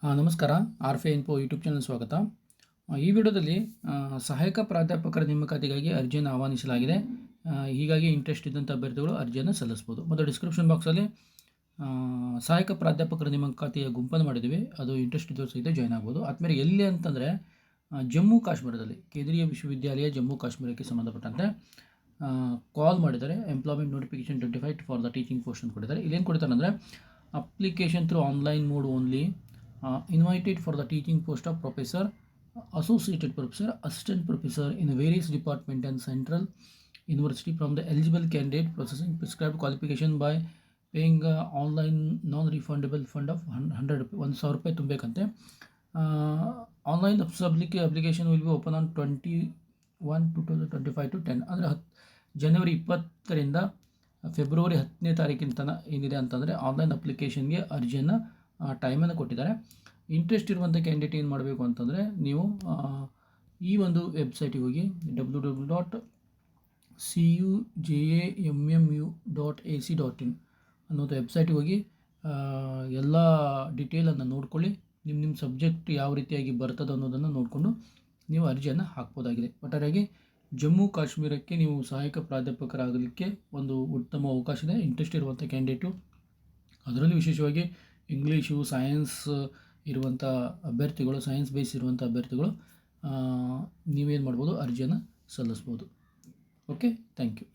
ನಮಸ್ಕಾರ. ಆರ್ಫೆ info YouTube channel ಸ್ವಾಗತ. ಈ ವಿಡಿಯೋದಲ್ಲಿ ಸಹಾಯಕ ಪ್ರಾಧ್ಯಾಪಕರ ನೇಮಕಾತಿಗಾಗಿ ಅರ್ಜಿಯನ್ನು ಆಹ್ವಾನಿಸಲಾಗಿದೆ. ಹೀಗಾಗಿ ಇಂಟ್ರೆಸ್ಟ್ ಇದ್ದಂಥ ಅಭ್ಯರ್ಥಿಗಳು ಅರ್ಜಿಯನ್ನು ಸಲ್ಲಿಸ್ಬೋದು. ಮತ್ತು ಡಿಸ್ಕ್ರಿಪ್ಷನ್ ಬಾಕ್ಸಲ್ಲಿ ಸಹಾಯಕ ಪ್ರಾಧ್ಯಾಪಕರ ನೇಮಕಾತಿಯ ಗುಂಪನ್ನು ಮಾಡಿದ್ದೀವಿ. ಅದು ಇಂಟ್ರೆಸ್ಟ್ ಇದ್ದವರು ಸಹಿತ ಜಾಯ್ನ್ ಆಗ್ಬೋದು. ಆದಮೇಲೆ ಎಲ್ಲಿ ಅಂತಂದರೆ ಜಮ್ಮು ಕಾಶ್ಮೀರದಲ್ಲಿ ಕೇಂದ್ರೀಯ ವಿಶ್ವವಿದ್ಯಾಲಯ ಜಮ್ಮು ಕಾಶ್ಮೀರಕ್ಕೆ ಸಂಬಂಧಪಟ್ಟಂತೆ ಕಾಲ್ ಮಾಡಿದ್ದಾರೆ. Employment notification 25 for the teaching post ಅಂತ ಕೊಟ್ಟಿದ್ದಾರೆ. ಇಲ್ಲೇನು ಕೊಡ್ತಾರೆ ಅಂದರೆ application through online mode only. Invited for the teaching post of professor, associated professor, assistant professor in various department and central university from the eligible candidate processing prescribed qualification by paying online non-refundable fund of 100 ರೂಪಾಯಿ ತುಂಬಬೇಕಂತೆ. Online application will be open on 21/2025 to 10 ಅಂದರೆ ಜನವರಿ 20ರಿಂದ February 10ನೇ ತಾರೀಕಿನ ತನಕ ಏನಿದೆ ಅಂತಂದರೆ online ಅಪ್ಲಿಕೇಶನ್ಗೆ ಅರ್ಜಿಯನ್ನು ಟೈಮನ್ನು ಕೊಟ್ಟಿದ್ದಾರೆ. ಇಂಟ್ರೆಸ್ಟ್ ಇರುವಂಥ ಕ್ಯಾಂಡಿಡೇಟ್ ಏನು ಮಾಡಬೇಕು ಅಂತಂದರೆ ನೀವು ಈ ಒಂದು ವೆಬ್ಸೈಟಿಗೆ ಹೋಗಿ www.cujammu.ac.in ಅನ್ನೋದು ವೆಬ್ಸೈಟಿಗೆ ಹೋಗಿ ಎಲ್ಲ ಡೀಟೇಲನ್ನು ನೋಡ್ಕೊಳ್ಳಿ. ನಿಮ್ಮ ಸಬ್ಜೆಕ್ಟ್ ಯಾವ ರೀತಿಯಾಗಿ ಬರ್ತದೆ ಅನ್ನೋದನ್ನು ನೋಡಿಕೊಂಡು ನೀವು ಅರ್ಜಿಯನ್ನು ಹಾಕ್ಬೋದಾಗಿದೆ. ಒಟ್ಟಾರೆಯಾಗಿ ಜಮ್ಮು ಕಾಶ್ಮೀರಕ್ಕೆ ನೀವು ಸಹಾಯಕ ಪ್ರಾಧ್ಯಾಪಕರಾಗಲಿಕ್ಕೆ ಒಂದು ಉತ್ತಮ ಅವಕಾಶ ಇದೆ. ಇಂಟ್ರೆಸ್ಟ್ ಇರುವಂಥ ಕ್ಯಾಂಡಿಡೇಟು, ಅದರಲ್ಲಿ ವಿಶೇಷವಾಗಿ ಇಂಗ್ಲೀಷು ಸೈನ್ಸ್ ಇರುವಂಥ ಅಭ್ಯರ್ಥಿಗಳು, ಸೈನ್ಸ್ ಬೇಸ್ ಇರುವಂಥ ಅಭ್ಯರ್ಥಿಗಳು ನೀವೇನು ಮಾಡ್ಬೋದು, ಅರ್ಜಿಯನ್ನು ಸಲ್ಲಿಸ್ಬೋದು. Okay, thank you.